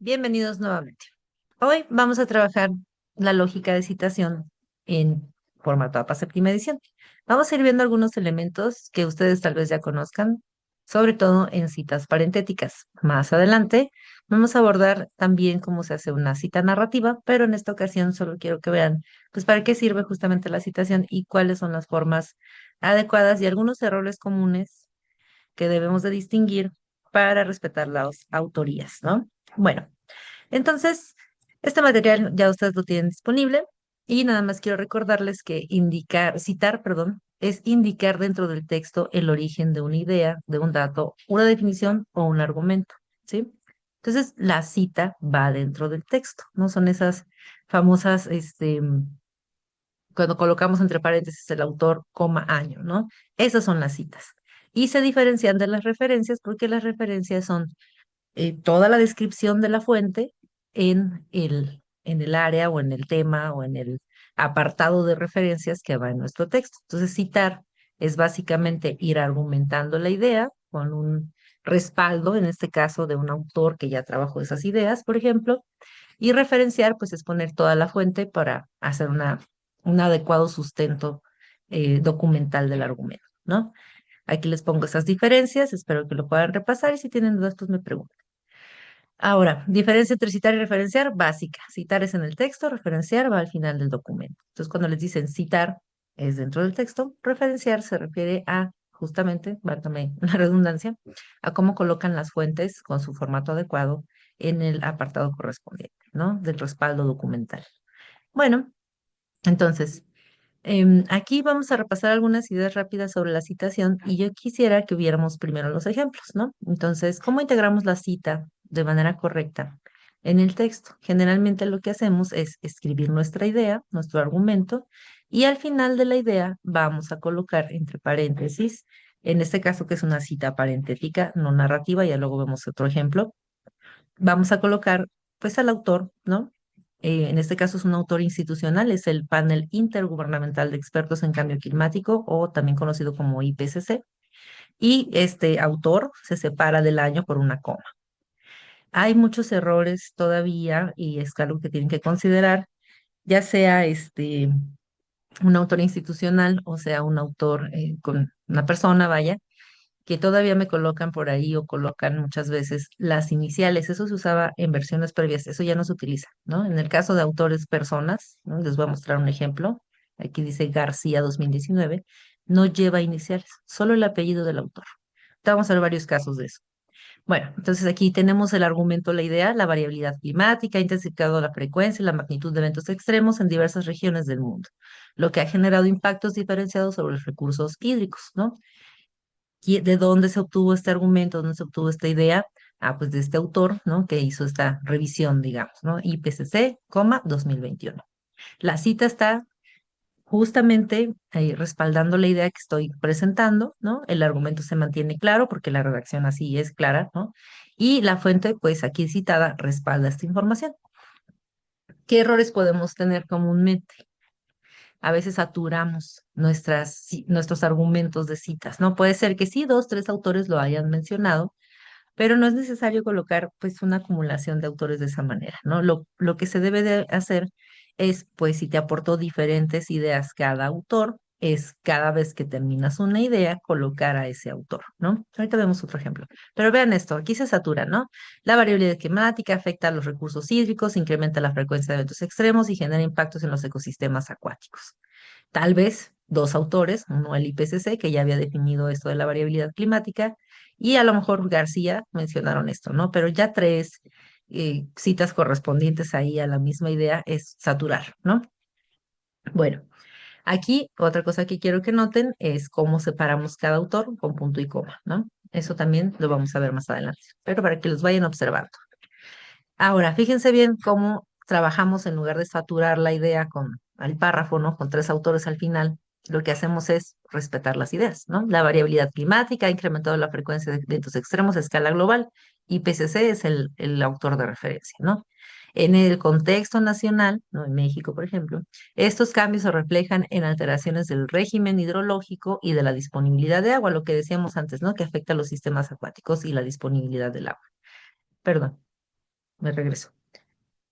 Bienvenidos nuevamente. Hoy vamos a trabajar la lógica de citación en formato APA séptima edición. Vamos a ir viendo algunos elementos que ustedes tal vez ya conozcan, sobre todo en citas parentéticas. Más adelante vamos a abordar también cómo se hace una cita narrativa, pero en esta ocasión solo quiero que vean, pues, para qué sirve justamente la citación y cuáles son las formas adecuadas y algunos errores comunes que debemos de distinguir para respetar las autorías, ¿no? Bueno. Entonces, este material ya ustedes lo tienen disponible y nada más quiero recordarles que citar, perdón, es indicar dentro del texto el origen de una idea, de un dato, una definición o un argumento, ¿sí? Entonces, la cita va dentro del texto, ¿no? Son esas famosas, cuando colocamos entre paréntesis el autor, coma, año, ¿no? Esas son las citas. Y se diferencian de las referencias porque las referencias son toda la descripción de la fuente en el área o en el tema o en el apartado de referencias que va en nuestro texto. Entonces, citar es básicamente ir argumentando la idea con un respaldo, en este caso de un autor que ya trabajó esas ideas, por ejemplo, y referenciar, pues es poner toda la fuente para hacer un adecuado sustento documental del argumento, ¿no? Aquí les pongo esas diferencias, espero que lo puedan repasar y si tienen dudas, pues me preguntan. Ahora, diferencia entre citar y referenciar, básica. Citar es en el texto, referenciar va al final del documento. Entonces, cuando les dicen citar es dentro del texto, referenciar se refiere a, justamente, válgame la redundancia, a cómo colocan las fuentes con su formato adecuado en el apartado correspondiente, ¿no? Del respaldo documental. Bueno, entonces, aquí vamos a repasar algunas ideas rápidas sobre la citación y yo quisiera que viéramos primero los ejemplos, ¿no? Entonces, ¿cómo integramos la cita de manera correcta en el texto? Generalmente lo que hacemos es escribir nuestra idea, nuestro argumento, y al final de la idea vamos a colocar entre paréntesis, en este caso que es una cita parentética, no narrativa, ya luego vemos otro ejemplo, vamos a colocar pues al autor, ¿no? En este caso es un autor institucional, es el Panel Intergubernamental de Expertos en Cambio Climático o también conocido como IPCC, y este autor se separa del año por una coma. Hay muchos errores todavía y es algo que tienen que considerar, ya sea un autor institucional o sea un autor con una persona, vaya que todavía me colocan por ahí o colocan muchas veces las iniciales. Eso se usaba en versiones previas, eso ya no se utiliza, ¿no? En el caso de autores personas, ¿no? Les voy a mostrar un ejemplo. Aquí dice García 2019, no lleva iniciales, solo el apellido del autor. Vamos a ver varios casos de eso. Bueno, entonces aquí tenemos el argumento, la idea, la variabilidad climática ha intensificado la frecuencia y la magnitud de eventos extremos en diversas regiones del mundo, lo que ha generado impactos diferenciados sobre los recursos hídricos, ¿no? ¿De dónde se obtuvo este argumento? ¿Dónde se obtuvo esta idea? Ah, pues de este autor, ¿no? Que hizo esta revisión, digamos, ¿no? IPCC, 2021. La cita está justamente ahí respaldando la idea que estoy presentando, ¿no? El argumento se mantiene claro porque la redacción así es clara, ¿no? Y la fuente, pues aquí citada, respalda esta información. ¿Qué errores podemos tener comúnmente? A veces saturamos nuestros argumentos de citas, ¿no? Puede ser que sí, dos, tres autores lo hayan mencionado, pero no es necesario colocar pues una acumulación de autores de esa manera, ¿no? Lo que se debe de hacer es, pues si te aportó diferentes ideas cada autor, es cada vez que terminas una idea, colocar a ese autor, ¿no? Ahorita vemos otro ejemplo. Pero vean esto, aquí se satura, ¿no? La variabilidad climática afecta a los recursos hídricos, incrementa la frecuencia de eventos extremos y genera impactos en los ecosistemas acuáticos. Tal vez dos autores, uno el IPCC, que ya había definido esto de la variabilidad climática, y a lo mejor García mencionaron esto, ¿no? Pero ya tres citas correspondientes ahí a la misma idea es saturar, ¿no? Bueno, aquí otra cosa que quiero que noten es cómo separamos cada autor con punto y coma, ¿no? Eso también lo vamos a ver más adelante, pero para que los vayan observando. Ahora, fíjense bien cómo trabajamos en lugar de saturar la idea con el párrafo, ¿no? Con tres autores al final, lo que hacemos es respetar las ideas, ¿no? La variabilidad climática ha incrementado la frecuencia de eventos extremos a escala global. IPCC es el autor de referencia, ¿no? En el contexto nacional, ¿no? En México, por ejemplo, estos cambios se reflejan en alteraciones del régimen hidrológico y de la disponibilidad de agua, lo que decíamos antes, ¿no? Que afecta a los sistemas acuáticos y la disponibilidad del agua. Perdón. me regreso.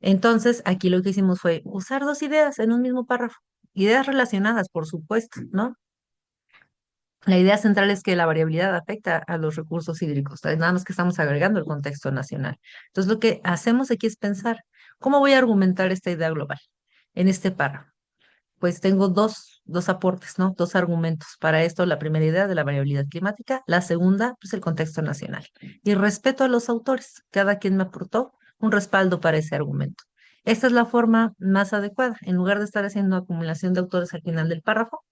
Entonces, aquí lo que hicimos fue usar dos ideas en un mismo párrafo. Ideas relacionadas, por supuesto, ¿no? La idea central es que la variabilidad afecta a los recursos hídricos, nada más que estamos agregando el contexto nacional. Entonces, lo que hacemos aquí es pensar, ¿cómo voy a argumentar esta idea global en este párrafo? Pues tengo dos aportes, ¿no? Dos argumentos. Para esto, la primera idea de la variabilidad climática, la segunda, pues el contexto nacional. Y respeto a los autores, cada quien me aportó un respaldo para ese argumento. Esta es la forma más adecuada. En lugar de estar haciendo acumulación de autores al final del párrafo,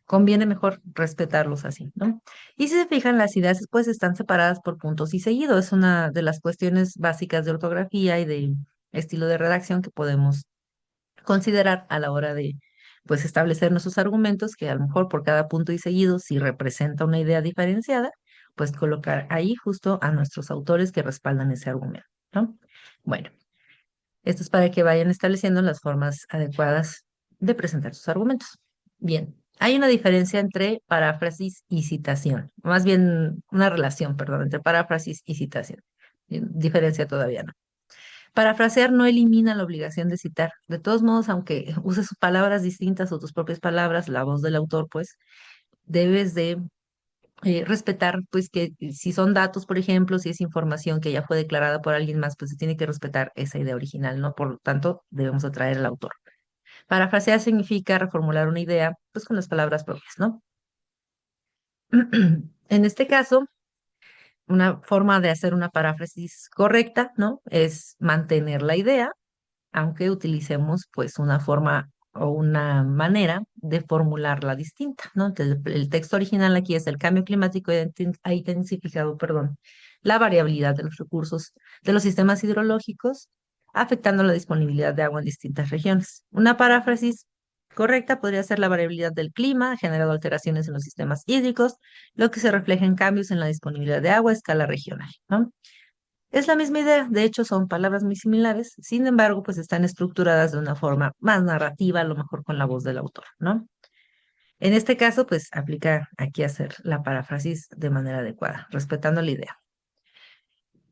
conviene mejor respetarlos así, ¿no? Y si se fijan, las ideas pues están separadas por puntos y seguido. Es una de las cuestiones básicas de ortografía y de estilo de redacción que podemos considerar a la hora de pues establecer nuestros argumentos, que a lo mejor por cada punto y seguido, si representa una idea diferenciada, pues colocar ahí justo a nuestros autores que respaldan ese argumento, ¿no? Bueno, esto es para que vayan estableciendo las formas adecuadas de presentar sus argumentos. Bien, hay una diferencia entre paráfrasis y citación, más bien una relación, perdón, entre paráfrasis y citación. Diferencia todavía no. Parafrasear no elimina la obligación de citar. De todos modos, aunque uses palabras distintas o tus propias palabras, la voz del autor, pues debes de respetar, pues que si son datos, por ejemplo, si es información que ya fue declarada por alguien más, pues se tiene que respetar esa idea original, ¿no? Por lo tanto, debemos atraer al autor. Parafrasear significa reformular una idea, pues con las palabras propias, ¿no? En este caso, una forma de hacer una paráfrasis correcta, ¿no? Es mantener la idea aunque utilicemos pues una forma o una manera de formularla distinta, ¿no? Entonces, el texto original aquí es el cambio climático ha intensificado, perdón, la variabilidad de los recursos de los sistemas hidrológicos, afectando la disponibilidad de agua en distintas regiones. Una paráfrasis correcta podría ser la variabilidad del clima ha generado alteraciones en los sistemas hídricos, lo que se refleja en cambios en la disponibilidad de agua a escala regional, ¿no? Es la misma idea, de hecho son palabras muy similares, sin embargo, pues están estructuradas de una forma más narrativa, a lo mejor con la voz del autor, ¿no? En este caso, pues aplica aquí hacer la paráfrasis de manera adecuada, respetando la idea.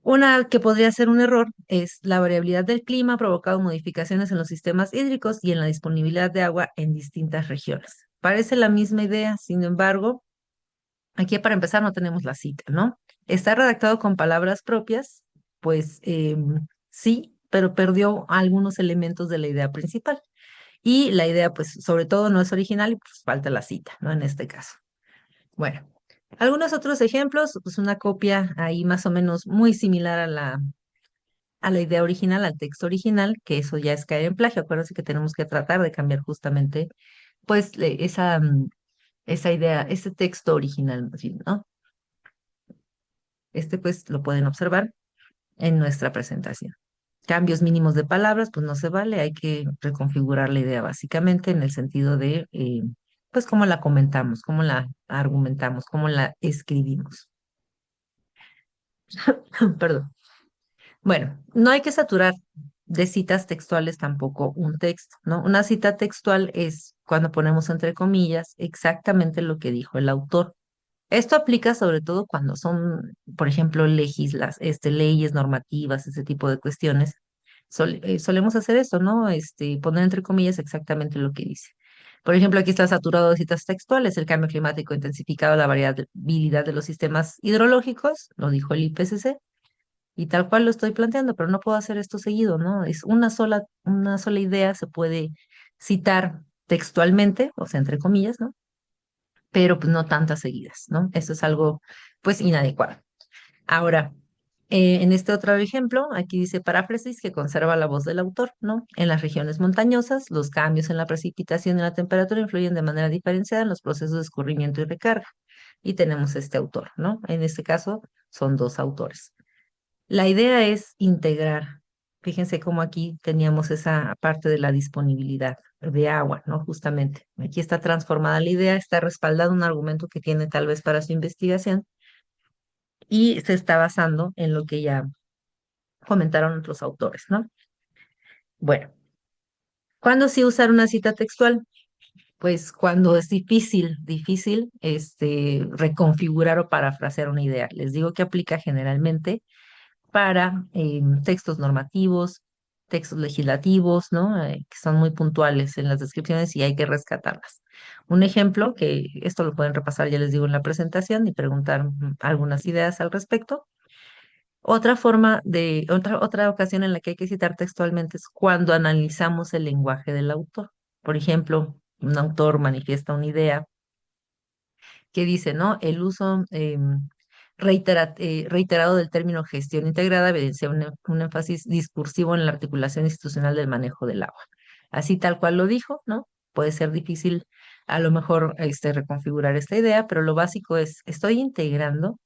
Una que podría ser un error es la variabilidad del clima ha provocado modificaciones en los sistemas hídricos y en la disponibilidad de agua en distintas regiones. Parece la misma idea, sin embargo, aquí para empezar no tenemos la cita, ¿no? Está redactado con palabras propias, pues sí, pero perdió algunos elementos de la idea principal. Y la idea, pues sobre todo no es original y pues falta la cita, ¿no? En este caso. Bueno, algunos otros ejemplos, pues una copia ahí más o menos muy similar a la idea original, al texto original, que eso ya es caer en plagio. Acuérdense que tenemos que tratar de cambiar justamente, pues, esa idea, ese texto original, más bien, ¿no? Este, pues, lo pueden observar en nuestra presentación. Cambios mínimos de palabras, pues no se vale, hay que reconfigurar la idea básicamente en el sentido de, pues, cómo la comentamos, cómo la argumentamos, cómo la escribimos. Perdón. Bueno, no hay que saturar de citas textuales tampoco un texto, ¿no? Una cita textual es cuando ponemos entre comillas exactamente lo que dijo el autor. Esto aplica sobre todo cuando son, por ejemplo, leyes normativas, ese tipo de cuestiones. Solemos hacer esto, ¿no? Poner entre comillas exactamente lo que dice. Por ejemplo, aquí está saturado de citas textuales. El cambio climático ha intensificado la variabilidad de los sistemas hidrológicos, lo dijo el IPCC, y tal cual lo estoy planteando, pero no puedo hacer esto seguido, ¿no? Es una sola idea, se puede citar textualmente, o sea, entre comillas, ¿no? Pero pues no tantas seguidas, ¿no? Eso es algo pues inadecuado. Ahora, en este otro ejemplo, aquí dice paráfrasis que conserva la voz del autor, ¿no? En las regiones montañosas, los cambios en la precipitación y la temperatura influyen de manera diferenciada en los procesos de escurrimiento y recarga. Y tenemos este autor, ¿no? En este caso, son dos autores. La idea es integrar. Fíjense cómo aquí teníamos esa parte de la disponibilidad de agua, ¿no? Justamente. Aquí está transformada la idea, está respaldado un argumento que tiene tal vez para su investigación y se está basando en lo que ya comentaron otros autores, ¿no? Bueno, ¿cuándo sí usar una cita textual? Pues cuando es difícil, reconfigurar o parafrasear una idea. Les digo que aplica generalmente para textos normativos, textos legislativos, ¿no? Que son muy puntuales en las descripciones y hay que rescatarlas. Un ejemplo, que esto lo pueden repasar, ya les digo, en la presentación y preguntar algunas ideas al respecto. Otra ocasión en la que hay que citar textualmente es cuando analizamos el lenguaje del autor. Por ejemplo, un autor manifiesta una idea que dice, ¿no? El uso reiterado del término gestión integrada evidencia un énfasis discursivo en la articulación institucional del manejo del agua. Así tal cual lo dijo, ¿no? Puede ser difícil a lo mejor reconfigurar esta idea, pero lo básico es, estoy integrando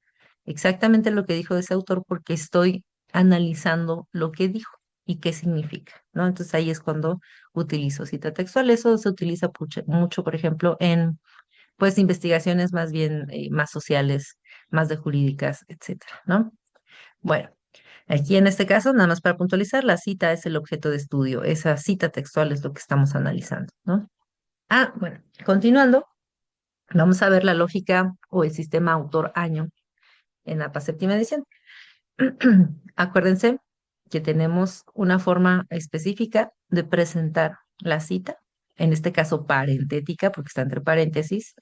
exactamente lo que dijo ese autor porque estoy analizando lo que dijo y qué significa, ¿no? Entonces ahí es cuando utilizo cita textual. Eso se utiliza mucho, por ejemplo, en pues investigaciones más bien más sociales, más de jurídicas, etcétera, ¿no? Bueno, aquí en este caso, nada más para puntualizar, la cita es el objeto de estudio, esa cita textual es lo que estamos analizando, ¿no? Ah, bueno, continuando, vamos a ver la lógica o el sistema autor-año en APA séptima edición. Acuérdense que tenemos una forma específica de presentar la cita, en este caso parentética, porque está entre paréntesis,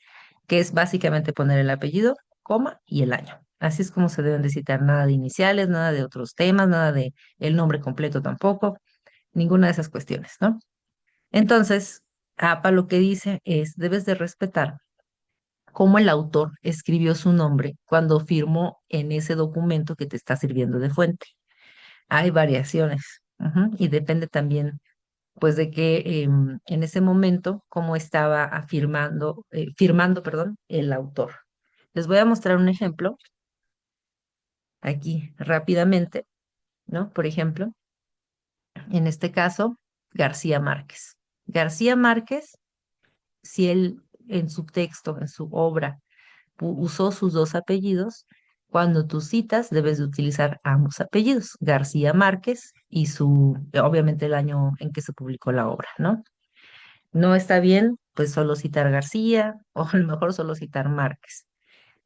que es básicamente poner el apellido, coma y el año. Así es como se deben de citar, nada de iniciales, nada de otros temas, nada de el nombre completo tampoco, ninguna de esas cuestiones, ¿no? Entonces, APA lo que dice es, debes de respetar cómo el autor escribió su nombre cuando firmó en ese documento que te está sirviendo de fuente. Hay variaciones, y depende también, pues, de que en ese momento, cómo estaba firmando, perdón, el autor. Les voy a mostrar un ejemplo aquí rápidamente, ¿no? Por ejemplo, en este caso, García Márquez. García Márquez, si él en su texto, en su obra, usó sus dos apellidos, cuando tú citas debes de utilizar ambos apellidos, García Márquez y obviamente el año en que se publicó la obra, ¿no? No está bien, pues solo citar García o a lo mejor solo citar Márquez.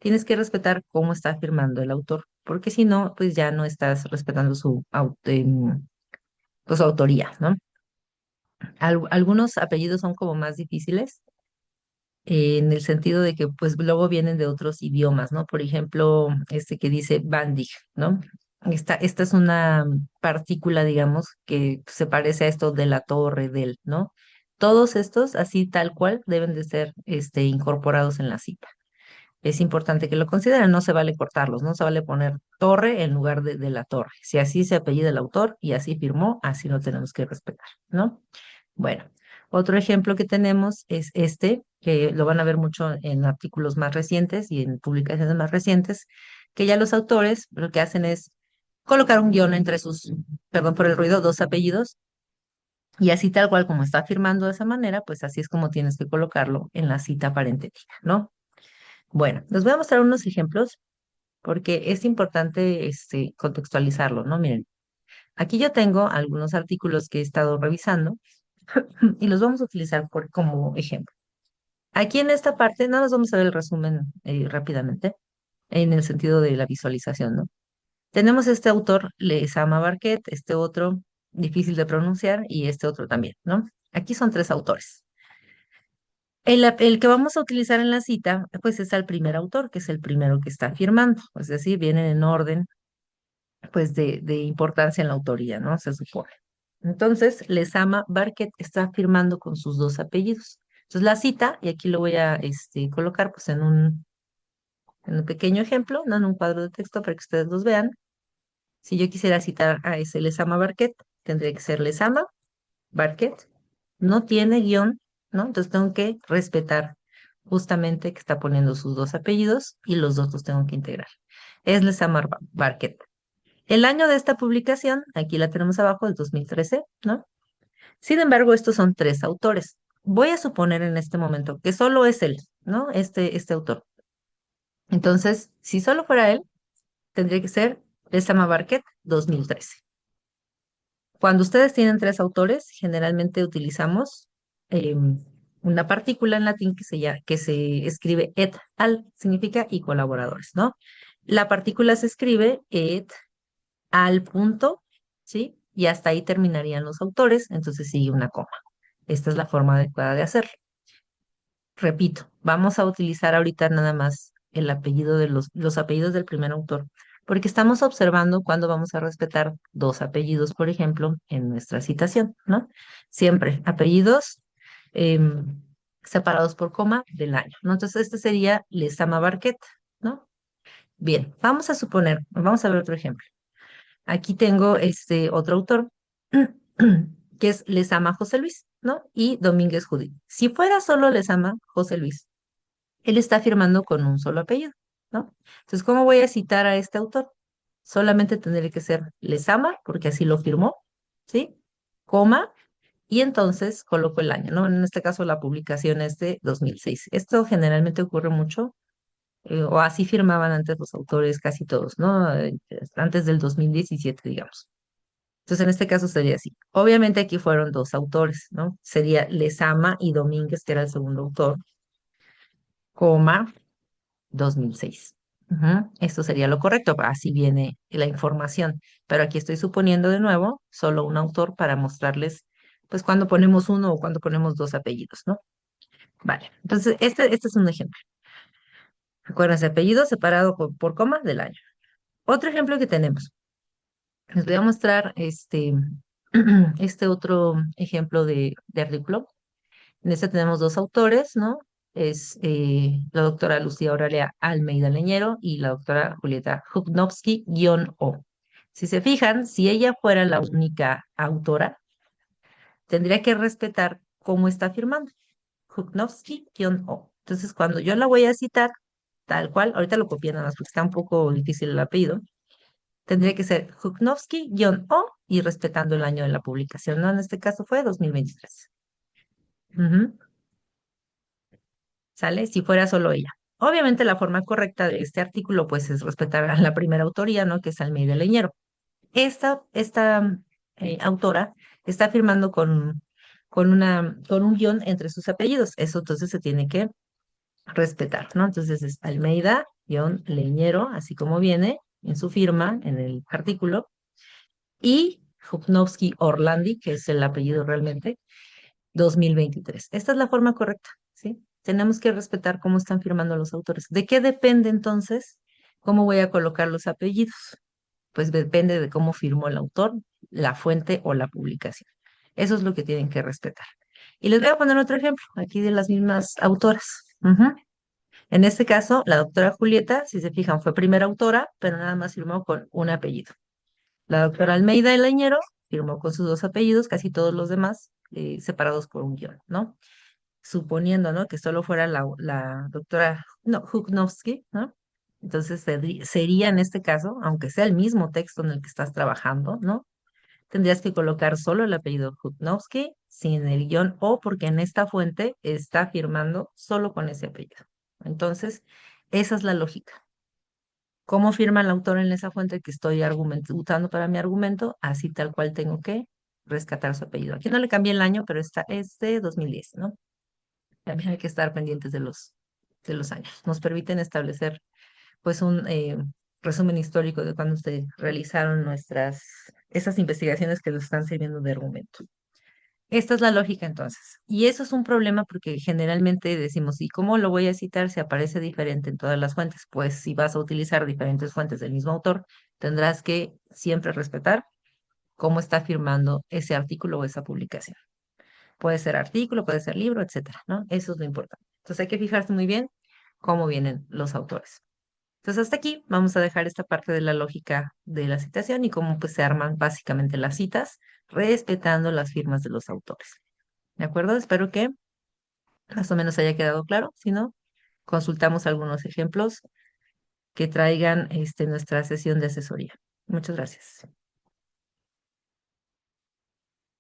Tienes que respetar cómo está firmando el autor, porque si no, pues ya no estás respetando pues, su autoría, ¿no? Algunos apellidos son como más difíciles en el sentido de que pues luego vienen de otros idiomas, ¿no? Por ejemplo, este que dice Bandig, ¿no? Esta es una partícula, digamos, que se parece a esto de la torre, del, ¿no? Todos estos, así tal cual, deben de ser incorporados en la cita. Es importante que lo consideren, no se vale cortarlos, no se vale poner torre en lugar de la torre. Si así se apellida el autor y así firmó, así lo tenemos que respetar, ¿no? Bueno, otro ejemplo que tenemos es este, que lo van a ver mucho en artículos más recientes y en publicaciones más recientes, que ya los autores lo que hacen es colocar un guión entre sus, perdón por el ruido, dos apellidos, y así tal cual como está firmando de esa manera, pues así es como tienes que colocarlo en la cita parentética, ¿no? Bueno, les voy a mostrar unos ejemplos porque es importante contextualizarlo, ¿no? Miren, aquí yo tengo algunos artículos que he estado revisando y los vamos a utilizar como ejemplo. Aquí en esta parte, nada más vamos a ver el resumen rápidamente, en el sentido de la visualización, ¿no? Tenemos este autor, Lezama Barquet, este otro, difícil de pronunciar, y este otro también, ¿no? Aquí son tres autores. El que vamos a utilizar en la cita, pues es el primer autor, que es el primero que está firmando, es decir, vienen en orden, pues, de importancia en la autoría, ¿no? Se supone. Entonces, Lezama Barquet está firmando con sus dos apellidos. Entonces, la cita, y aquí lo voy a colocar, pues, en un pequeño ejemplo, no en un cuadro de texto para que ustedes los vean. Si yo quisiera citar a ese Lezama Barquet, tendría que ser Lezama Barquet. No tiene guión, ¿no? Entonces tengo que respetar justamente que está poniendo sus dos apellidos y los dos los tengo que integrar. Es Lezama Barquet. El año de esta publicación, aquí la tenemos abajo, es 2013, ¿no? Sin embargo, estos son tres autores. Voy a suponer en este momento que solo es él, ¿no? Este autor. Entonces, si solo fuera él, tendría que ser Lezama Barquet 2013. Cuando ustedes tienen tres autores, generalmente utilizamos una partícula en latín que se escribe et al, significa y colaboradores, ¿no? La partícula se escribe et al punto, ¿sí? Y hasta ahí terminarían los autores, entonces sigue una coma. Esta es la forma adecuada de hacerlo. Repito, vamos a utilizar ahorita nada más el apellido de los apellidos del primer autor, porque estamos observando cuándo vamos a respetar dos apellidos, por ejemplo, en nuestra citación, ¿no? Siempre apellidos em, separados por coma del año, ¿no? Entonces, este sería Lezama Barquet, ¿no? Bien, vamos a suponer, vamos a ver otro ejemplo. Aquí tengo este otro autor, que es Lezama José Luis, ¿no? Y Domínguez Judí. Si fuera solo Lezama José Luis, él está firmando con un solo apellido, ¿no? Entonces, ¿cómo voy a citar a este autor? Solamente tendría que ser Lezama, porque así lo firmó, ¿sí? Coma, y entonces coloco el año, ¿no? En este caso, la publicación es de 2006. Esto generalmente ocurre mucho, o así firmaban antes los autores, casi todos, ¿no? Antes del 2017, digamos. Entonces, en este caso sería así. Obviamente aquí fueron dos autores, ¿no? Sería Lezama y Domínguez, que era el segundo autor, coma, 2006. Ujú. Esto sería lo correcto, así viene la información. Pero aquí estoy suponiendo de nuevo solo un autor para mostrarles, pues, cuando ponemos uno o cuando ponemos dos apellidos, ¿no? Vale, entonces este es un ejemplo. Acuérdense, apellido separado por coma del año. Otro ejemplo que tenemos. Les voy a mostrar este otro ejemplo de artículo. En este tenemos dos autores, ¿no? Es la doctora Lucía Aurelia Almeida Leñero y la doctora Julieta Hubnowski-O. Si se fijan, si ella fuera la única autora, tendría que respetar cómo está firmando. Hubnowski-O. Entonces, cuando yo la voy a citar, tal cual, ahorita lo copié nada más porque está un poco difícil el apellido, tendría que ser Hubnowski-O y respetando el año de la publicación, ¿no? En este caso fue 2023. Ujú. ¿Sale? Si fuera solo ella. Obviamente la forma correcta de este artículo pues es respetar a la primera autoría, ¿no? Que es Almeida Leñero. Esta autora está firmando con un guión entre sus apellidos. Eso entonces se tiene que respetar, ¿no? Entonces es Almeida, guión Leñero, así como viene en su firma, en el artículo, y Jupnowski Orlandi, que es el apellido realmente, 2023. Esta es la forma correcta, ¿sí? Tenemos que respetar cómo están firmando los autores. ¿De qué depende entonces cómo voy a colocar los apellidos? Pues depende de cómo firmó el autor, la fuente o la publicación. Eso es lo que tienen que respetar. Y les voy a poner otro ejemplo, aquí de las mismas autoras. Ujú. En este caso, la doctora Julieta, si se fijan, fue primera autora, pero nada más firmó con un apellido. La doctora Almeida de Leñero firmó con sus dos apellidos, casi todos los demás separados por un guión, ¿no? Suponiendo, ¿no? Que solo fuera la doctora, no, Huknovsky, ¿no? Entonces sería en este caso, aunque sea el mismo texto en el que estás trabajando, ¿no? Tendrías que colocar solo el apellido Huknovsky sin el guión o porque en esta fuente está firmando solo con ese apellido. Entonces, esa es la lógica. ¿Cómo firma el autor en esa fuente que estoy usando para mi argumento? Así tal cual tengo que rescatar su apellido. Aquí no le cambié el año, pero es de 2010, ¿no? También hay que estar pendientes de los años. Nos permiten establecer, pues, un resumen histórico de cuando se realizaron esas investigaciones que nos están sirviendo de argumento. Esta es la lógica entonces. Y eso es un problema porque generalmente decimos, ¿y cómo lo voy a citar si aparece diferente en todas las fuentes? Pues si vas a utilizar diferentes fuentes del mismo autor, tendrás que siempre respetar cómo está firmando ese artículo o esa publicación. Puede ser artículo, puede ser libro, etcétera, ¿no? Eso es lo importante. Entonces hay que fijarse muy bien cómo vienen los autores. Entonces hasta aquí vamos a dejar esta parte de la lógica de la citación y cómo pues se arman básicamente las citas respetando las firmas de los autores. ¿De acuerdo? Espero que más o menos haya quedado claro. Si no, consultamos algunos ejemplos que traigan nuestra sesión de asesoría. Muchas gracias.